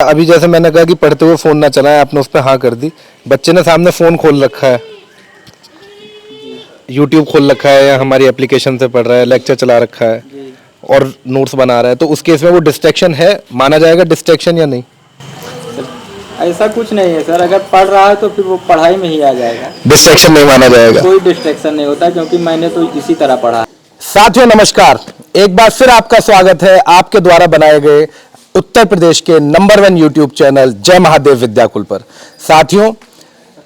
अभी जैसे मैंने कहा कि पढ़ते हुए फ़ोन ना चलाएं, आपने उस पर हाँ कर दी। बच्चे ने सामने फ़ोन खोल रखा है, यूट्यूब खोल रखा है या हमारी एप्लीकेशन से पढ़ रहा है, लेक्चर चला रखा है और नोट्स बना रहा है, तो उस केस में वो डिस्ट्रैक्शन है, माना जाएगा डिस्ट्रैक्शन या नहीं? ऐसा कुछ नहीं है सर, अगर पढ़ रहा है तो फिर वो पढ़ाई में ही आ जाएगा, डिस्ट्रैक्शन नहीं माना जाएगा। कोई डिस्ट्रैक्शन नहीं होता, क्योंकि मैंने तो इसी तरह पढ़ा। साथियों नमस्कार, एक बार फिर आपका स्वागत है आपके द्वारा बनाए गए उत्तर प्रदेश के नंबर 1 यूट्यूब चैनल जय महादेव विद्याकुल पर। साथियों,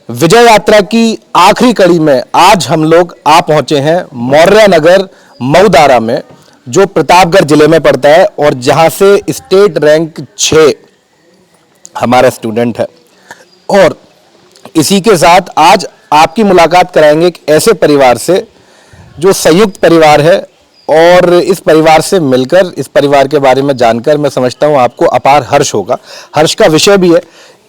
विजय यात्रा की आखिरी कड़ी में आज हम लोग आ पहुंचे हैं मौर्य नगर मऊदारा में, जो प्रतापगढ़ जिले में पड़ता है और जहां से स्टेट रैंक 6 हमारा स्टूडेंट है। और इसी के साथ आज आपकी मुलाकात कराएंगे एक ऐसे परिवार से जो संयुक्त परिवार है, और इस परिवार से मिलकर, इस परिवार के बारे में जानकर मैं समझता हूं आपको अपार हर्ष होगा। हर्ष का विषय भी है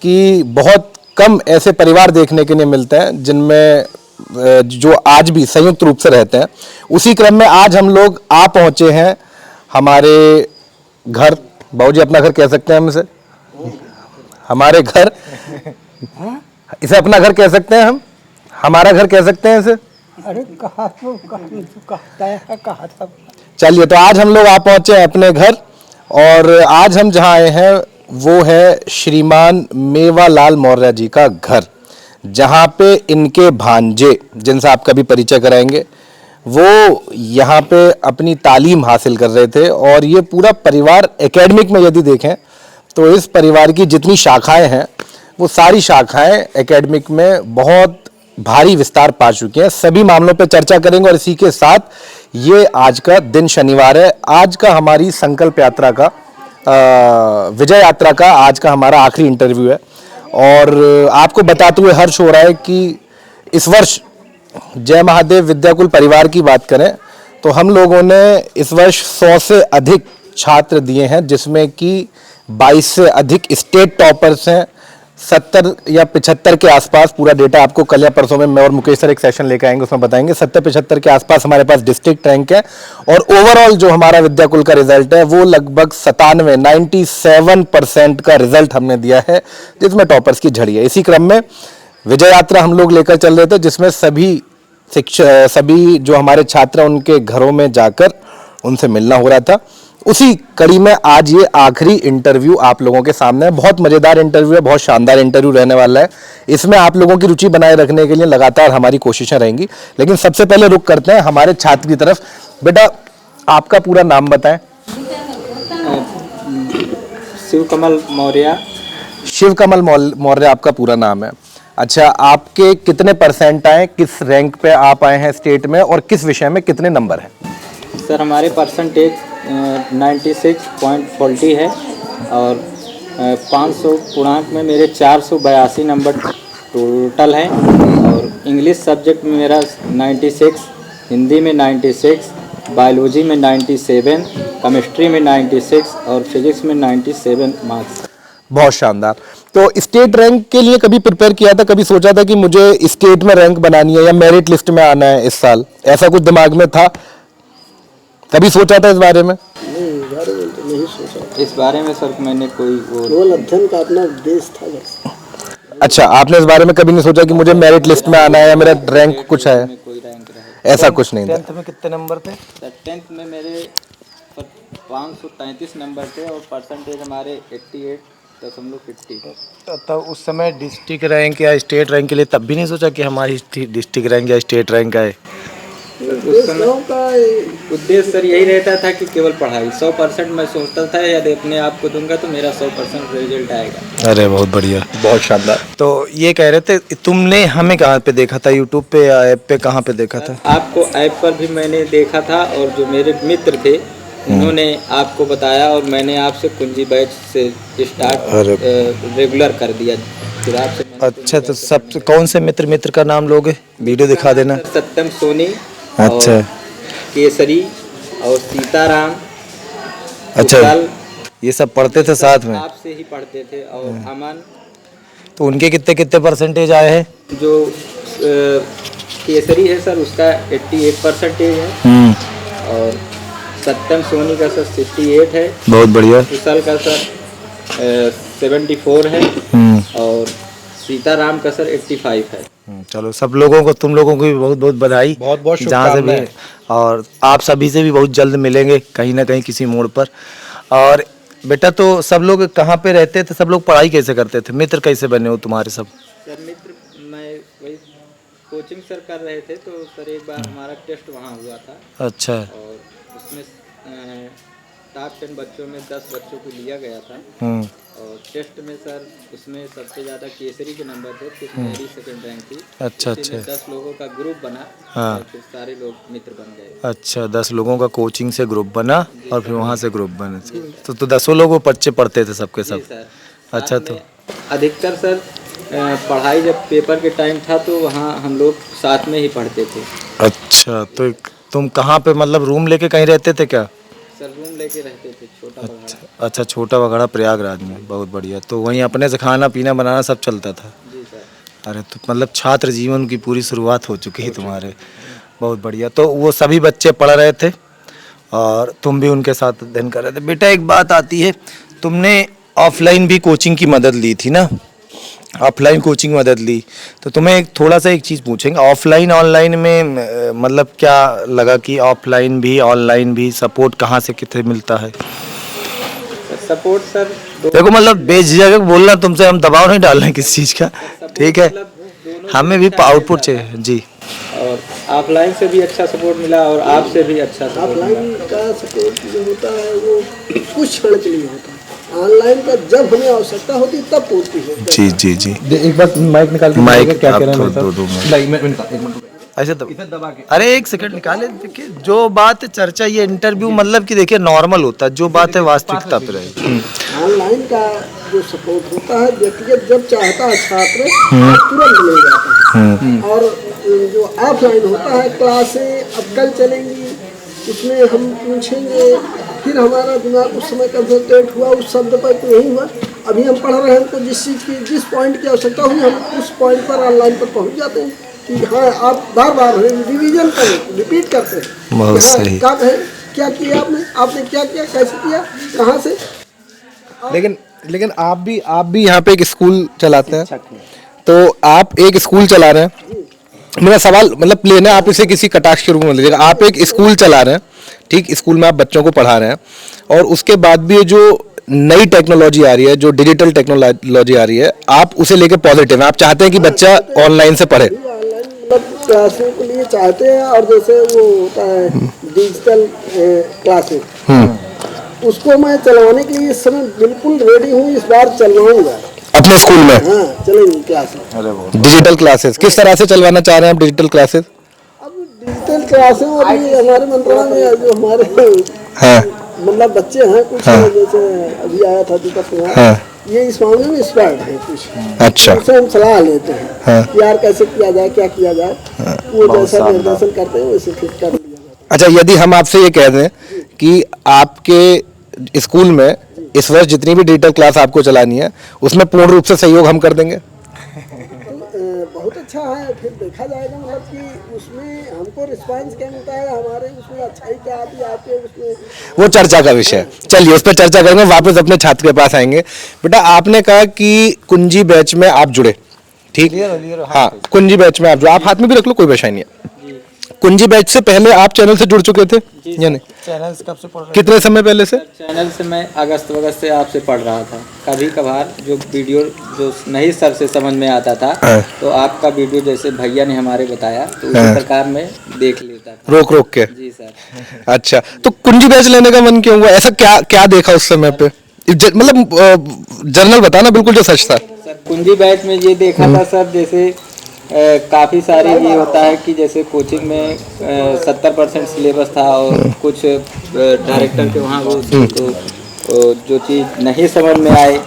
कि बहुत कम ऐसे परिवार देखने के लिए मिलते हैं जिनमें जो आज भी संयुक्त रूप से रहते हैं। उसी क्रम में आज हम लोग आ पहुंचे हैं हमारे घर। बाबूजी अपना घर कह सकते हैं हम इसे? हमारे घर, इसे अपना घर कह सकते हैं हम? हमारा घर कह सकते हैं इसे? अरे कहा था। चलिए, तो आज हम लोग आ पहुंचे हैं अपने घर, और आज हम जहां आए हैं वो है श्रीमान मेवालाल मौर्य जी का घर, जहां पे इनके भांजे, जिनसे आप कभी परिचय कराएंगे, वो यहाँ पे अपनी तालीम हासिल कर रहे थे। और ये पूरा परिवार एकेडमिक में यदि देखें तो इस परिवार की जितनी शाखाएं हैं वो सारी शाखाएं एकेडमिक में बहुत भारी विस्तार पा चुकी हैं। सभी मामलों पर चर्चा करेंगे, और इसी के साथ ये आज का दिन शनिवार है, आज का हमारी संकल्प यात्रा का, विजय यात्रा का आज का हमारा आखिरी इंटरव्यू है। और आपको बताते हुए हर्ष हो रहा है कि इस वर्ष जय महादेव विद्याकुल परिवार की बात करें तो हम लोगों ने इस वर्ष 100 से अधिक छात्र दिए हैं, जिसमें कि 22 से अधिक स्टेट टॉपर्स हैं। 70 या 75 के आसपास, पूरा डेटा आपको कल या परसों में मैं और मुकेश सर एक सेशन लेकर आएंगे, उसमें बताएंगे। 70-75 के आसपास हमारे पास डिस्ट्रिक्ट रैंक है, और ओवरऑल जो हमारा विद्याकुल का रिजल्ट है वो लगभग 97% का रिजल्ट हमने दिया है, जिसमें टॉपर्स की झड़ी है। इसी क्रम में विजय यात्रा हम लोग लेकर चल रहे थे, जिसमें सभी जो हमारे छात्र हैं उनके घरों में जाकर उनसे मिलना हो रहा था। उसी कड़ी में आज ये आखिरी इंटरव्यू आप लोगों के सामने है। बहुत मजेदार इंटरव्यू है, बहुत शानदार इंटरव्यू रहने वाला है। इसमें आप लोगों की रुचि बनाए रखने के लिए लगातार हमारी कोशिशें रहेंगी। लेकिन सबसे पहले रुक करते हैं हमारे छात्र की तरफ। बेटा, आपका पूरा नाम बताएं। शिवकमल मौर्य। शिवकमल मौर्य आपका पूरा नाम है। अच्छा, आपके कितने परसेंट आए, किस रैंक पे आप आए हैं स्टेट में, और किस विषय में कितने नंबर हैं? सर, हमारे परसेंटेज 96.40 है, और 500 पूर्णांक में मेरे 482 नंबर टोटल हैं, और इंग्लिश सब्जेक्ट में मेरा 96, हिंदी में 96, बायोलॉजी में 97, केमिस्ट्री में 96 और फिजिक्स में 97 मार्क्स। बहुत शानदार। तो स्टेट रैंक के लिए कभी प्रिपेयर किया था, कभी सोचा था कि मुझे स्टेट में रैंक बनानी है या मेरिट लिस्ट में आना है इस साल, ऐसा कुछ दिमाग में था? कभी सोचा था इस बारे में? नहीं सोचा इस बारे में सर मैंने कोई केवल अध्ययन का अपना उद्देश्य था बस। अच्छा, आपने इस बारे में कभी नहीं सोचा कि मुझे मेरिट लिस्ट में आना है या मेरा रैंक कुछ है? कोई रैंक रहे, ऐसा कुछ नहीं था। 10th में कितने नंबर थे? सर 10th में मेरे 533 नंबर थे, और परसेंटेज हमारे 88.50। तो उस समय डिस्ट्रिक्ट रैंक या स्टेट रैंक के लिए तब भी नहीं सोचा कि हमारी डिस्ट्रिक्ट रैंक या स्टेट रैंक आए? उस समय उद्देश्य सर यही रहता था कि केवल पढ़ाई 100% मैं सोचता था, यदि अपने आप को दूंगा तो मेरा 100% रिजल्ट आएगा। अरे बहुत बढ़िया, बहुत शानदार। तो ये कह रहे थे, तुमने हमें कहाँ पे देखा था, यूट्यूब पे या ऐप पे, कहाँ पे देखा था? आपको ऐप पर भी मैंने देखा था, और जो मेरे मित्र थे उन्होंने आपको बताया, और मैंने आपसे कुंजी बैच से स्टार्ट रेगुलर कर दिया फिर आपसे। अच्छा, तो सब कौन से मित्र का नाम लोगे? वीडियो दिखा देना। सत्यम सोनी, अच्छा, केसरी और सीताराम। अच्छा, ये सब पढ़ते थे साथ में? आपसे ही पढ़ते थे। और अमन। तो उनके कितने कितने परसेंटेज आए हैं? जो केसरी है सर, उसका 88% है, और सत्यम सोनी का सर 68 है। बहुत बढ़िया। कुशल का सर 74 है और सीताराम का सर 85 है। चलो सब लोगों को, तुम लोगों को भी बहुत बहुत बधाई, बहुत बहुत जहाँ से भी, शुभकामनाएं। और आप सभी से भी बहुत जल्द मिलेंगे कहीं ना कहीं किसी मोड़ पर। और बेटा तो सब लोग कहाँ पे रहते थे, सब लोग पढ़ाई कैसे करते थे, मित्र कैसे बने हो तुम्हारे सब? सर मित्र मैं वही कोचिंग सर कर रहे थे, तो सर एक बार हमारा टेस्ट वहाँ हुआ था अच्छा। और उसमें टॉप 10 बच्चों में 10 बच्चों को लिया गया था और टेस्ट में सर उसमें सबसे ज़्यादा केसरी के नंबर थे, फिर मेरी सेकंड रैंक थी। अच्छा उसी में अच्छा 10 लोगों का ग्रुप बना हाँ। और फिर सारे लोग मित्र बन गए। अच्छा, 10 लोगों का कोचिंग से ग्रुप बना और फिर वहाँ से ग्रुप बने थे, तो 10 लोग वो बच्चे पढ़ते थे सबके जी सब? सर। अच्छा, साथ तो में अधिकतर सर पढ़ाई जब पेपर के टाइम था तो वहाँ हम लोग साथ में ही पढ़ते थे। अच्छा, तो तुम कहाँ पे मतलब रूम लेके कहीं रहते थे क्या? सर रूम लेके रहते थे छोटा बड़ा। अच्छा, छोटा बगड़ा प्रयागराज में, बहुत बढ़िया। तो वहीं अपने से खाना पीना बनाना सब चलता था? जी सर। अरे तो मतलब छात्र जीवन की पूरी शुरुआत हो चुकी है तुम्हारे, बहुत बढ़िया। तो वो सभी बच्चे पढ़ रहे थे और तुम भी उनके साथ अध्ययन कर रहे थे। बेटा एक बात आती है, तुमने ऑफलाइन भी कोचिंग की मदद ली थी ना, ऑफलाइन कोचिंग मदद ली, तो तुम्हें एक थोड़ा सा एक चीज़ पूछेंगे, ऑफलाइन ऑनलाइन में मतलब क्या लगा कि ऑफलाइन भी ऑनलाइन भी सपोर्ट कहाँ से कितने मिलता है? सपोर्ट सर देखो मतलब बेझिझक बोलना, तुमसे हम दबाव नहीं डाल रहे हैं किसी चीज़ का, ठीक है? हमें भी आउटपुट चाहिए जी। और ऑफलाइन से भी अच्छा सपोर्ट मिला और आपसे भी अच्छा सपोर्ट मिला। ऑफलाइन का सपोर्ट जो होता है वो कुछ क्षण के लिए होता है, ऑनलाइन का जब हमें आवश्यकता होती है तब पूर्ति होती है। जी जी जी। एक बार माइक निकाल के माइक बताइएगा क्या आप कह रहे हैं दो- मेरे दो साथ? मिनट। लाइक मैं निकाल, एक मिनट ऐसे दबा के, अरे एक सेकंड निकाले। देखिए जो बात चर्चा, ये इंटरव्यू मतलब कि देखिए नॉर्मल होता है, जो बात है वास्तविकता पे रहेगी। ऑनलाइन का जो सपोर्ट होता है व्यक्तिगत जब चाहता है छात्र तुरंत मिल जाता है, और जो ऑफलाइन होता है क्लासें अब कल चलेंगी, उसमें हम पूछेंगे, फिर हमारा दिमाग उस समय कंसंट्रेट हुआ उस शब्द पर तो नहीं हुआ, अभी हम पढ़ रहे हैं, हमको जिस चीज़ की जिस पॉइंट की आवश्यकता हुई हम उस पॉइंट पर ऑनलाइन पर पहुंच जाते हैं कि हाँ आप बार बार रिवीजन करें, रिपीट करते हैं। बहुत हाँ, सही। क्या कहें, क्या किया आपने क्या किया, कैसे किया, कहाँ से। लेकिन आप भी यहाँ पे एक स्कूल चलाते हैं, तो आप एक स्कूल चला रहे हैं। मेरा सवाल मतलब प्लेन है, आप इसे किसी कटाक्ष के रूप में लीजिएगा। आप एक स्कूल चला रहे हैं, ठीक, स्कूल में आप बच्चों को पढ़ा रहे हैं, और उसके बाद भी ये जो नई टेक्नोलॉजी आ रही है, जो डिजिटल टेक्नोलॉजी आ रही है, आप उसे लेके पॉजिटिव हैं, आप चाहते हैं कि बच्चा ऑनलाइन से पढ़े। ऑनलाइन मतलब क्लासों के लिए चाहते हैं, और जैसे वो होता है डिजिटल क्लासेस, उसको मैं चलवाने के लिए इस समय बिल्कुल रेडी हूँ, इस बार चलवाऊंगा अपने स्कूल में हाँ चलेंगी क्लासेस। डिजिटल क्लासेस किस तरह से चलवाना चाह रहे हैं आप डिजिटल क्लासेस? अब डिजिटल क्लासेस अभी हमारे मंत्रालय में जो हमारे हाँ मतलब बच्चे हैं कुछ, जैसे अभी आया था दीपक कुमार, हाँ ये इस मामले में एक्सपर्ट है कुछ, अच्छा उनसे हम सलाह लेते हैं हाँ। कि यार कैसे किया जाए, क्या किया जाए, वो जैसा निर्देशन करते हैं वैसे फिर कर लिया जाता है। अच्छा, यदि हम आपसे ये कह दें कि आपके स्कूल में इस वर्ष जितनी भी डिजिटल क्लास आपको चलानी है उसमें पूर्ण रूप से सहयोग हम कर देंगे? बहुत अच्छा है, फिर देखा जाएगा मतलब कि उसमें हमको रिस्पांस क्या मिलता है, हमारे उसमें अच्छाई क्या आती है, आपके उसमें वो चर्चा का विषय है। चलिए उस पर चर्चा करेंगे, वापस अपने छात्र के पास आएंगे। बेटा आपने कहा कि कुंजी बैच में आप जुड़े, ठीक, हाँ कुंजी बैच में आप जुड़े, आप हाथ में भी रख लो, कोई परेशानी नहीं है। कुंजी बैच से पहले आप चैनल से जुड़ चुके थे या नहीं? चैनल कब से पढ़ रहे कितने समय पहले से? चैनल से मैं अगस्त से आपसे पढ़ रहा था, कभी कभार जो वीडियो जो नहीं सर से समझ में आता था तो आपका वीडियो जैसे भैया ने हमारे बताया तो उसी प्रकार में देख लेता था, रोक के? जी सर। अच्छा, तो कुंजी बैच लेने का मन क्यों हुआ? ऐसा क्या क्या देखा उस समय पे? मतलब जर्नल बताना, बिल्कुल जो सच था। सर कुंजी बैच में ये देखा था सर, जैसे काफ़ी सारे ये होता है कि जैसे कोचिंग में 70% सिलेबस था और कुछ डायरेक्टर के वहाँ वो तो जो चीज़ नहीं समझ में आए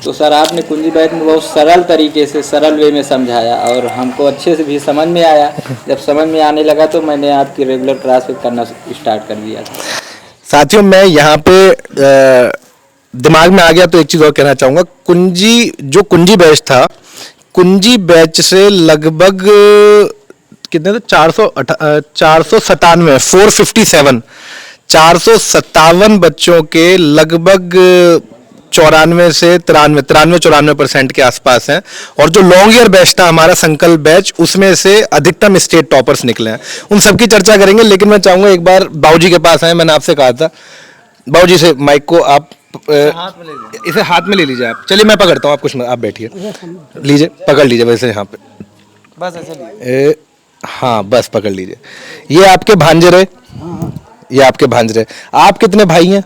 तो सर आपने कुंजी बैच में बहुत सरल तरीके से सरल वे में समझाया और हमको अच्छे से भी समझ में आया। जब समझ में आने लगा तो मैंने आपकी रेगुलर क्लास करना स्टार्ट कर दिया था। साथियों मैं यहाँ पे दिमाग में आ गया तो एक चीज़ और कहना चाहूँगा, कुंजी बैच था, कुंजी बैच से लगभग कितने थे? 457 बच्चों के लगभग 94 से 93-94% के आसपास हैं। और जो लॉन्ग ईयर बैच था हमारा संकल्प बैच, उसमें से अधिकतम स्टेट टॉपर्स निकले हैं। उन सबकी चर्चा करेंगे, लेकिन मैं चाहूंगा एक बार बाबूजी के पास आए। मैंने आपसे कहा था बाबूजी से माइक को आप इसे हाथ में ले लीजिए आप। चलिए मैं पकड़ता हूँ, आप कुछ आप बैठिए, लीजिए पकड़ लीजिए वैसे यहाँ पे, बस ऐसे हाँ बस पकड़ लीजिए। ये आपके भांजे रहे, ये आपके भांजे रहे। आप कितने भाई हैं?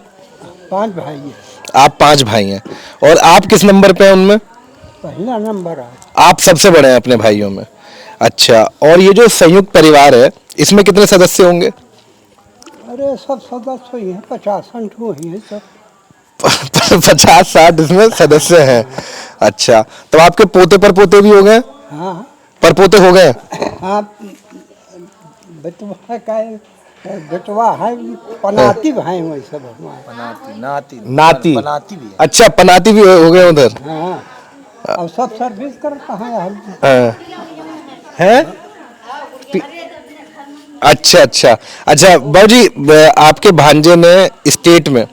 5 भाई है। आप 5 भाई हैं। और आप किस नंबर पे हैं उनमें? पहला नंबर है। आप सबसे बड़े हैं अपने भाइयों में। अच्छा, और ये जो संयुक्त परिवार है इसमें कितने सदस्य होंगे? अरे सब सदस्य ही हैं, 50 ही हैं सब। 50-60 इसमें सदस्य हैं। अच्छा, तो आपके पोते पर पोते भी हो गए? हाँ पर पोते हो गए? हाँ, बेटवा का बेटवा है, पनाती भाई वही सब हमारे। नाती। पनाती भी है। अच्छा, पनाती भी हो गए उधर? हाँ, और सब सर्विस करता है हम। हैं? अच्छा अच्छा अच्छा बाबूजी, आपके भांजे ने स्टेट में,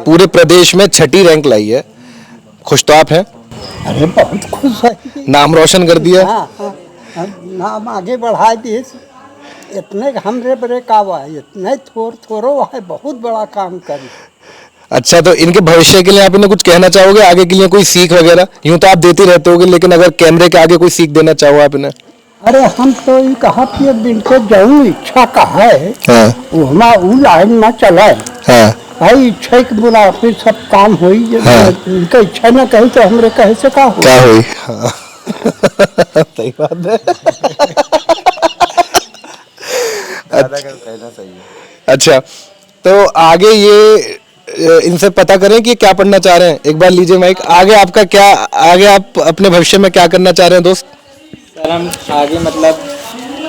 पूरे प्रदेश में 6ठी रैंक लाई है। खुश तो आप हैं? अरे बहुत खुश है। नाम रोशन कर दिया। हाँ, हाँ, नाम आगे बढ़ा दिए। इतने हमरे बड़े कावा है, इतने थोड़ो है, बहुत बड़ा काम करी। अच्छा, तो इनके भविष्य के लिए आप इन्हें कुछ कहना चाहोगे? आगे के लिए कोई सीख वगैरह? यूं तो आप देते रहते होगे, लेकिन अगर कैमरे के आगे कोई सीख देना चाहो आप इन्हें? अरे हम तो ये कहा कि इनको जो इच्छा का है हाँ वो हमारा लाइन में चला है। हाँ भाई इच्छा के बिना फिर सब काम हो ही। हाँ। इनका इच्छा न कही तो हमरे कहे से का हो। क्या हुई? हाँ। सही बात है। कहना सही है। अच्छा, तो आगे ये इनसे पता करें कि क्या पढ़ना चाह रहे हैं। एक बार लीजिए माइक। आगे आपका क्या, आगे आप अपने भविष्य में क्या करना चाह रहे हैं दोस्त? सर हम आगे मतलब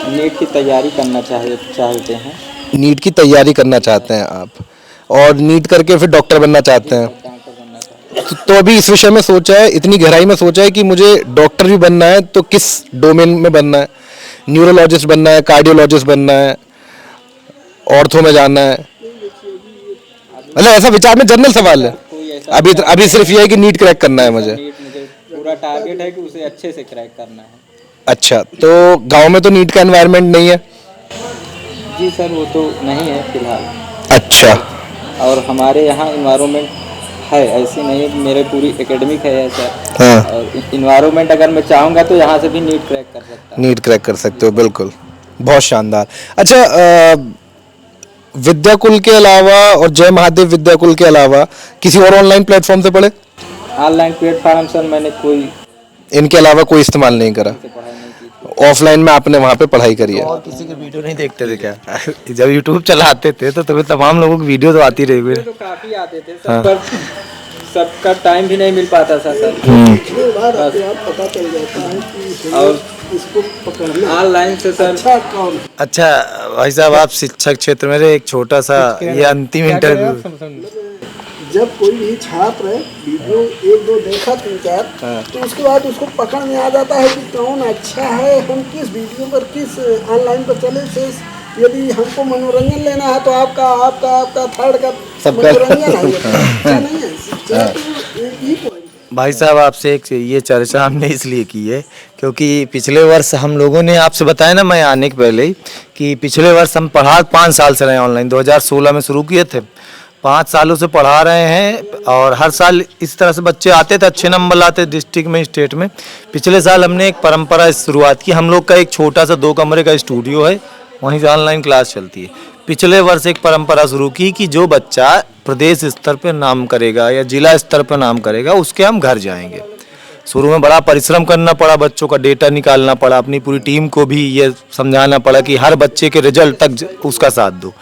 नीट की तैयारी करना चाहते हैं। नीट की तैयारी करना चाहते हैं आप, और नीट करके फिर डॉक्टर बनना चाहते हैं। तो अभी इस विषय में सोचा है, इतनी गहराई में सोचा है कि मुझे डॉक्टर भी बनना है, तो किस डोमेन में बनना है? न्यूरोलॉजिस्ट बनना है, कार्डियोलॉजिस्ट बनना है, ऑर्थो में जाना है? मतलब ऐसा विचार में जनरल सवाल है। अभी सिर्फ ये है कि नीट क्रैक करना है मुझे। नीट मुझे पूरा टारगेट है कि उसे अच्छे से क्रैक करना है। अच्छा, तो गांव में तो नीट का एनवायरनमेंट नहीं है? जी सर, वो तो नहीं है फिलहाल। अच्छा, और हमारे यहाँ इन्वायरमेंट है, ऐसी नहीं है, मेरे पूरी एकेडमिक है सर। हाँ। और इन्वायरमेंट अगर मैं चाहूँगा तो यहाँ से भी नीट क्रैक कर सकता हूँ। नीट क्रैक कर सकते हो, बिल्कुल, बहुत शानदार। अच्छा, विद्याकुल के अलावा और जय महादेव विद्याकुल के अलावा किसी और ऑनलाइन प्लेटफॉर्म से पढ़े? ऑनलाइन प्लेटफॉर्म सर मैंने कोई इनके अलावा कोई इस्तेमाल नहीं करा? से पढ़ाई नहीं की। ऑफलाइन में आपने वहाँ पे पढ़ाई करी है? और किसी के वीडियो नहीं देखते थे क्या? जब यूट्यूब चलाते थे तो तुम्हें तमाम लोगों की वीडियो तो आती रही। तो काफ़ी आते थे सब, पर सबका टाइम भी नहीं मिल पाता था सर। पिछली बार अपने आप पता चल जाता है कि और इसको पकड़ना ऑनलाइन से सर अच्छा कौन। अच्छा भाई साहब, आप शिक्षक क्षेत्र में एक छोटा सा ये अंतिम इंटरव्यू। जब कोई भी छात्र वीडियो 1-2 देखा 3-4 तो उसके बाद उसको पकड़ में आ जाता है कि कौन अच्छा है, हम किस वीडियो पर, किस ऑनलाइन पर चले से। यदि हमको मनोरंजन लेना है तो आपका थर्ड का सबका। मनोरंजन है, अच्छा नहीं है। शिक्षा तो एक ही पॉइंट है। भाई साहब, आपसे एक ये चर्चा हमने इसलिए की है क्योंकि पिछले वर्ष हम लोगों ने आपसे बताया ना, मैं आने के पहले ही, कि पिछले वर्ष हम पढ़ा 5 साल से रहे ऑनलाइन। 2016 में शुरू किए थे, 5 सालों से पढ़ा रहे हैं। और हर साल इस तरह से बच्चे आते थे, अच्छे नंबर लाते डिस्ट्रिक्ट में, स्टेट में। पिछले साल हमने एक परंपरा शुरुआत की। हम लोग का एक छोटा सा 2 कमरे का स्टूडियो है, वहीं से ऑनलाइन क्लास चलती है। पिछले वर्ष एक परंपरा शुरू की कि जो बच्चा प्रदेश स्तर पर नाम करेगा या जिला स्तर पर नाम करेगा उसके हम घर जाएंगे। शुरू में बड़ा परिश्रम करना पड़ा, बच्चों का डेटा निकालना पड़ा, अपनी पूरी टीम को भी ये समझाना पड़ा कि हर बच्चे के रिजल्ट तक उसका साथ दो।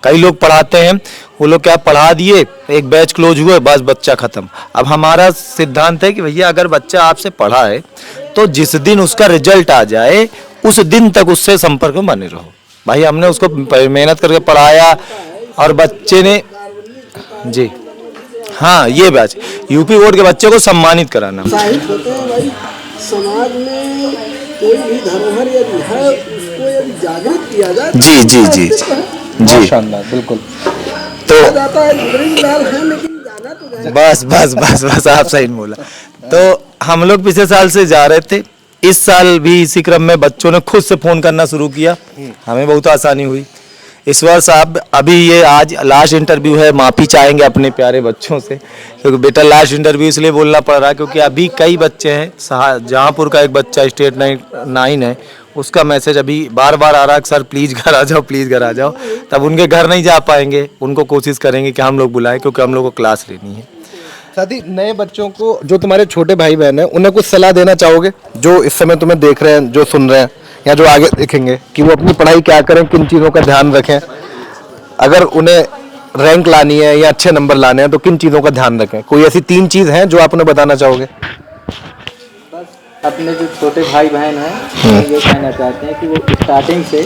कई लोग पढ़ाते हैं, वो लोग क्या पढ़ा दिए, एक बैच क्लोज हुए, बस बच्चा खत्म। अब हमारा सिद्धांत है कि भैया अगर बच्चा आपसे पढ़ा है तो जिस दिन उसका रिजल्ट आ जाए उस दिन तक उससे संपर्क में बने रहो। भाई हमने उसको मेहनत करके पढ़ाया और बच्चे ने, जी हाँ, ये बैच यूपी बोर्ड के बच्चे को सम्मानित कराना। साहित्य होते हैं भाई, समाज में कोई भी धरोहर यदि है उसको यदि जागृत किया जाए जी जी जी तो जी, है। शानदार, बिल्कुल। कहा जाता है ब्रिज लाल है लेकिन जाना तो बस बस बस बस आप सही बोला। तो हम लोग पिछले साल से जा रहे थे, इस साल भी इसी क्रम में बच्चों ने खुद से फोन करना शुरू किया, हमें बहुत आसानी हुई। इस वर्ष आप अभी ये आज लास्ट इंटरव्यू है, माफ़ी चाहेंगे अपने प्यारे बच्चों से, क्योंकि बेटा लास्ट इंटरव्यू इसलिए बोलना पड़ रहा है क्योंकि अभी कई बच्चे हैं, जहाँपुर का एक बच्चा स्टेट 9 है, उसका मैसेज अभी बार बार आ रहा है कि सर प्लीज़ घर आ जाओ, प्लीज़ घर आ जाओ। तब उनके घर नहीं जा पाएंगे, उनको कोशिश करेंगे कि हम लोग बुलाएं क्योंकि हम लोग को क्लास लेनी है। साथ ही नए बच्चों को, जो तुम्हारे छोटे भाई बहन हैं, उन्हें कुछ सलाह देना चाहोगे, जो इस समय तुम्हें देख रहे हैं, जो सुन रहे हैं या जो आगे देखेंगे, कि वो अपनी पढ़ाई क्या करें, किन चीज़ों का ध्यान रखें, अगर उन्हें रैंक लानी है या अच्छे नंबर लाने हैं तो किन चीज़ों का ध्यान रखें? कोई ऐसी 3 चीज़ हैं जो आप उन्हें बताना चाहोगे? बस अपने जो छोटे भाई बहन हैं ये कहना चाहते हैं कि वो स्टार्टिंग से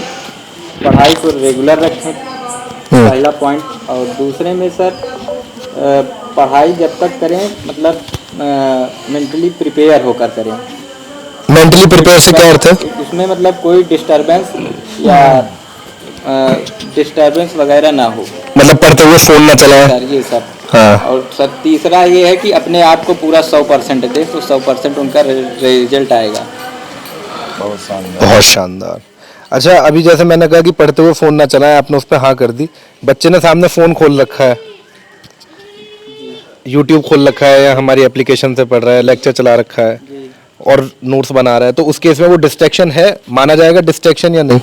पढ़ाई को रेगुलर रखें, पहला पॉइंट। और दूसरे में सर पढ़ाई जब तक करें मतलब मेंटली प्रिपेयर होकर करें। मेंटली प्रिपेयर से क्या अर्थ है? उसमें मतलब कोई डिस्टरबेंस या डिस्टरबेंस वगैरह ना हो, मतलब पढ़ते हुए फोन ना चलाएं। सर ये सब। हाँ। और सर तीसरा ये है कि अपने आप को पूरा 100% दे तो 100% उनका रिजल्ट आएगा। बहुत शानदार। अच्छा, अभी जैसे मैंने कहा कि पढ़ते हुए फोन ना चलाएं, आपने उस पर हाँ कर दी। बच्चे ने सामने फोन खोल रखा है, यूट्यूब खोल रखा है या हमारी एप्लीकेशन से पढ़ रहा है, लेक्चर चला रखा है और नोट्स बना रहा है, तो उस केस में वो डिस्ट्रैक्शन है, माना जाएगा डिस्ट्रैक्शन या नहीं?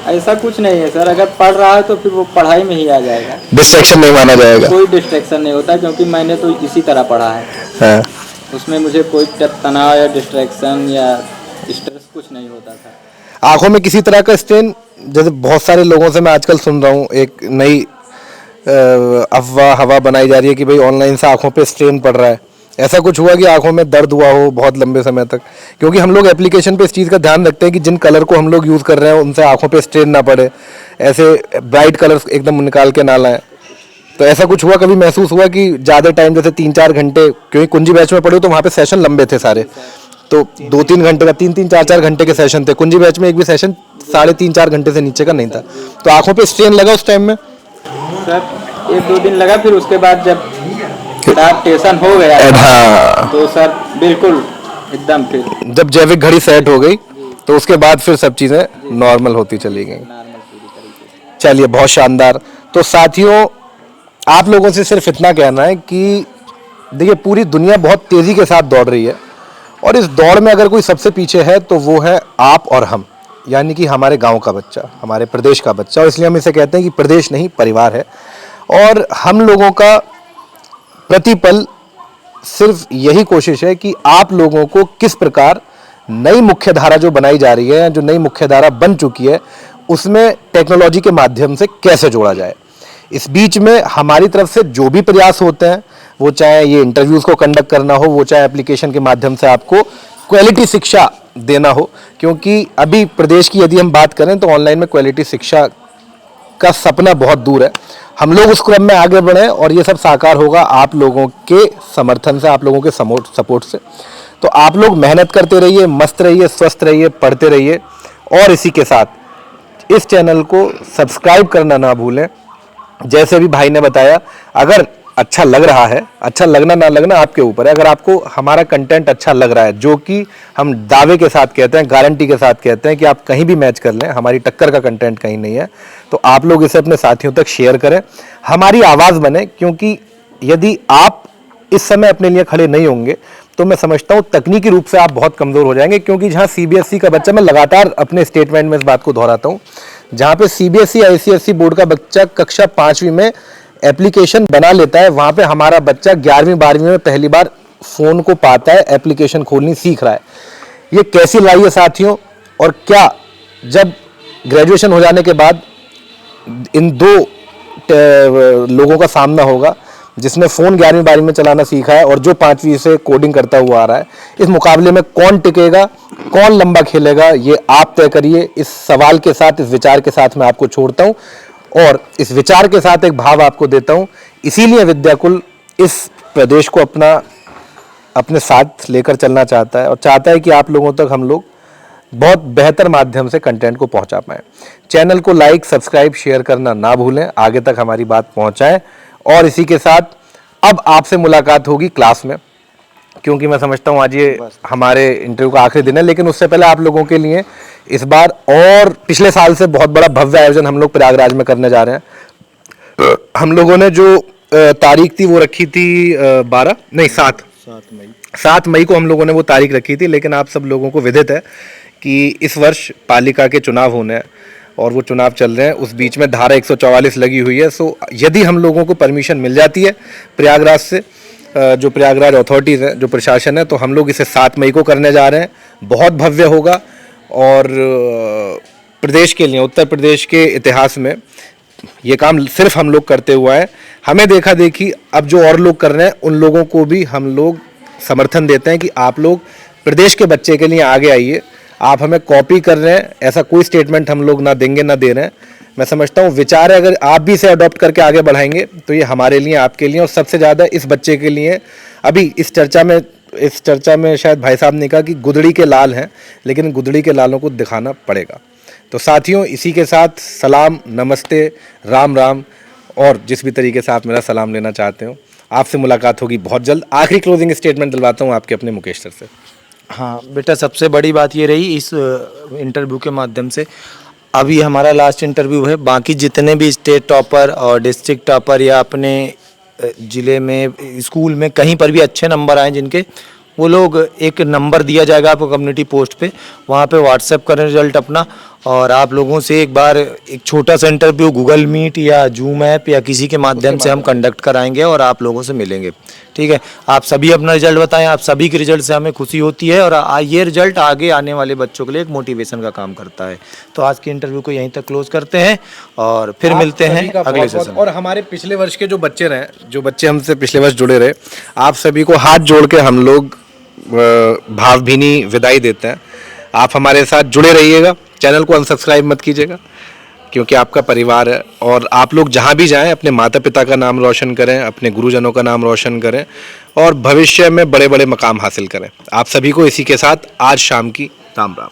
ऐसा कुछ नहीं है सर, अगर पढ़ रहा है तो फिर वो पढ़ाई में ही आ जाएगा, डिस्ट्रैक्शन नहीं माना जाएगा। कोई डिस्ट्रैक्शन नहीं होता क्योंकि मैंने तो इसी तरह पढ़ा है। हाँ। उसमें मुझे कोई तनाव या डिस्ट्रैक्शन या स्ट्रेस कुछ नहीं होता था। आंखों में किसी तरह का स्ट्रेन, जैसे बहुत सारे लोगों से मैं आजकल सुन रहा हूँ, एक नई अफवाह हवा बनाई जा रही है कि भाई ऑनलाइन से आंखों पे स्ट्रेन पड़ रहा है। ऐसा कुछ हुआ कि आंखों में दर्द हुआ हो बहुत लंबे समय तक? क्योंकि हम लोग एप्लीकेशन पे इस चीज़ का ध्यान रखते हैं कि जिन कलर को हम लोग यूज़ कर रहे हैं उनसे आंखों पे स्ट्रेन ना पड़े, ऐसे ब्राइट कलर्स एकदम निकाल के ना लाएं। तो ऐसा कुछ हुआ, कभी महसूस हुआ कि ज़्यादा टाइम, जैसे 3-4 घंटे, क्योंकि कुंजी बैच में पढ़े तो वहाँ पे सेशन लंबे थे सारे, तो 2-3 घंटे का, 3-3, 4-4 घंटे के सेशन थे। कुंजी बैच में एक भी सेशन 3.5-4 घंटे से नीचे का नहीं था, तो आंखों पे स्ट्रेन लगा उस टाइम में? सर 1-2 दिन लगा, फिर उसके बाद जब एडाप्टेशन हो गया हाँ। तो सर बिल्कुल एकदम, फिर जब जैविक घड़ी सेट हो गई तो उसके बाद फिर सब चीज़ें नॉर्मल होती चली गई। चलिए, बहुत शानदार। तो साथियों, आप लोगों से सिर्फ इतना कहना है कि देखिए, पूरी दुनिया बहुत तेज़ी के साथ दौड़ रही है और इस दौड़ में अगर कोई सबसे पीछे है तो वो है आप और हम, यानी कि हमारे गांव का बच्चा, हमारे प्रदेश का बच्चा। और इसलिए हम इसे कहते हैं कि प्रदेश नहीं, परिवार है। और हम लोगों का प्रतिपल सिर्फ यही कोशिश है कि आप लोगों को किस प्रकार नई मुख्यधारा जो बनाई जा रही है, जो नई मुख्यधारा बन चुकी है, उसमें टेक्नोलॉजी के माध्यम से कैसे जोड़ा जाए। इस बीच में हमारी तरफ से जो भी प्रयास होते हैं, वो चाहे ये इंटरव्यूज़ को कंडक्ट करना हो, वो चाहे एप्लीकेशन के माध्यम से आपको क्वालिटी शिक्षा देना हो, क्योंकि अभी प्रदेश की यदि हम बात करें तो ऑनलाइन में क्वालिटी शिक्षा का सपना बहुत दूर है। हम लोग उस क्रम में आगे बढ़े और ये सब साकार होगा आप लोगों के समर्थन से, आप लोगों के सपोर्ट से। तो आप लोग मेहनत करते रहिए, मस्त रहिए, स्वस्थ रहिए, पढ़ते रहिए और इसी के साथ इस चैनल को सब्सक्राइब करना ना भूलें। जैसे भी भाई ने बताया, अगर अच्छा लग रहा है, अच्छा लगना ना लगना आपके ऊपर है, अगर आपको हमारा कंटेंट अच्छा लग रहा है, जो कि हम दावे के साथ कहते हैं, गारंटी के साथ कहते हैं कि आप कहीं भी मैच कर लें, हमारी टक्कर का कंटेंट कहीं नहीं है, तो आप लोग इसे अपने साथियों तक शेयर करें, हमारी आवाज़ बने। क्योंकि यदि आप इस समय अपने लिए खड़े नहीं होंगे तो मैं समझता हूँ तकनीकी रूप से आप बहुत कमज़ोर हो जाएंगे। क्योंकि जहाँ CBSE का बच्चा, मैं लगातार अपने स्टेटमेंट में इस बात को दोहराता हूँ, जहाँ पे CBSE ICSE बोर्ड का बच्चा कक्षा 5वीं में एप्लीकेशन बना लेता है, वहाँ पे हमारा बच्चा 11वीं 12वीं में पहली बार फ़ोन को पाता है, एप्लीकेशन खोलनी सीख रहा है। ये कैसी लड़ाई है साथियों? और क्या जब ग्रेजुएशन हो जाने के बाद इन 2 लोगों का सामना होगा, जिसने फ़ोन 11वीं 12वीं में चलाना सीखा है और जो 5वीं से कोडिंग करता हुआ आ रहा है, इस मुकाबले में कौन टिकेगा, कौन लंबा खेलेगा, ये आप तय करिए। इस सवाल के साथ, इस विचार के साथ मैं आपको छोड़ता हूँ और इस विचार के साथ एक भाव आपको देता हूँ। इसीलिए विद्याकुल इस प्रदेश को अपने साथ लेकर चलना चाहता है और चाहता है कि आप लोगों तक हम लोग बहुत बेहतर माध्यम से कंटेंट को पहुंचा पाएँ। चैनल को लाइक, सब्सक्राइब, शेयर करना ना भूलें, आगे तक हमारी बात पहुंचाएं। और इसी के साथ अब आपसे मुलाकात होगी क्लास में, क्योंकि मैं समझता हूँ आज ये हमारे इंटरव्यू का आखिरी दिन है। लेकिन उससे पहले आप लोगों के लिए इस बार और पिछले साल से बहुत बड़ा भव्य आयोजन हम लोग प्रयागराज में करने जा रहे हैं। हम लोगों ने जो तारीख थी वो रखी थी 7 मई को हम लोगों ने वो तारीख रखी थी। लेकिन आप सब लोगों को विदित है कि इस वर्ष पालिका के चुनाव होने हैं और वो चुनाव चल रहे हैं, उस बीच में धारा 144 लगी हुई है। सो यदि हम लोगों को परमिशन मिल जाती है प्रयागराज से, जो प्रयागराज अथॉरिटीज़ हैं, जो प्रशासन है, तो हम लोग इसे 7 मई को करने जा रहे हैं। बहुत भव्य होगा और प्रदेश के लिए, उत्तर प्रदेश के इतिहास में ये काम सिर्फ हम लोग करते हुए हैं। हमें देखा देखी अब जो और लोग कर रहे हैं उन लोगों को भी हम लोग समर्थन देते हैं कि आप लोग प्रदेश के बच्चे के लिए आगे आइए। आप हमें कॉपी कर रहे हैं ऐसा कोई स्टेटमेंट हम लोग ना देंगे ना दे रहे हैं। मैं समझता हूँ विचार है, अगर आप भी इसे अडॉप्ट करके आगे बढ़ाएंगे तो ये हमारे लिए, आपके लिए और सबसे ज़्यादा इस बच्चे के लिए। अभी इस चर्चा में शायद भाई साहब ने कहा कि गुदड़ी के लाल हैं, लेकिन गुदड़ी के लालों को दिखाना पड़ेगा। तो साथियों, इसी के साथ सलाम, नमस्ते, राम राम, और जिस भी तरीके से आप मेरा सलाम लेना चाहते हो, आपसे मुलाकात होगी बहुत जल्द। आखिरी क्लोजिंग स्टेटमेंट दिलवाता हूँ आपके अपने मुकेश सर से। हाँ बेटा, सबसे बड़ी बात ये रही इस इंटरव्यू के माध्यम से, अभी हमारा लास्ट इंटरव्यू है। बाकी जितने भी स्टेट टॉपर और डिस्ट्रिक्ट टॉपर या अपने ज़िले में, स्कूल में, कहीं पर भी अच्छे नंबर आए जिनके, वो लोग, एक नंबर दिया जाएगा आपको कम्युनिटी पोस्ट पे, वहाँ पे व्हाट्सएप करें रिजल्ट अपना। और आप लोगों से एक बार एक छोटा सा इंटरव्यू गूगल मीट या जूम ऐप या किसी के माध्यम से हम कंडक्ट कराएंगे और आप लोगों से मिलेंगे। ठीक है, आप सभी अपना रिजल्ट बताएं। आप सभी के रिजल्ट से हमें खुशी होती है और ये रिजल्ट आगे आने वाले बच्चों के लिए एक मोटिवेशन का काम करता है। तो आज की इंटरव्यू को यहीं तक क्लोज करते हैं और फिर मिलते हैं अगले सेशन। और हमारे पिछले वर्ष के जो बच्चे रहे, जो बच्चे हमसे पिछले वर्ष जुड़े रहे, आप सभी को हाथ जोड़ के हम लोग भावभीनी विदाई देते हैं। आप हमारे साथ जुड़े रहिएगा, चैनल को अनसब्सक्राइब मत कीजिएगा, क्योंकि आपका परिवार है। और आप लोग जहाँ भी जाएं अपने माता पिता का नाम रोशन करें, अपने गुरुजनों का नाम रोशन करें और भविष्य में बड़े बड़े मकाम हासिल करें। आप सभी को इसी के साथ आज शाम की राम राम।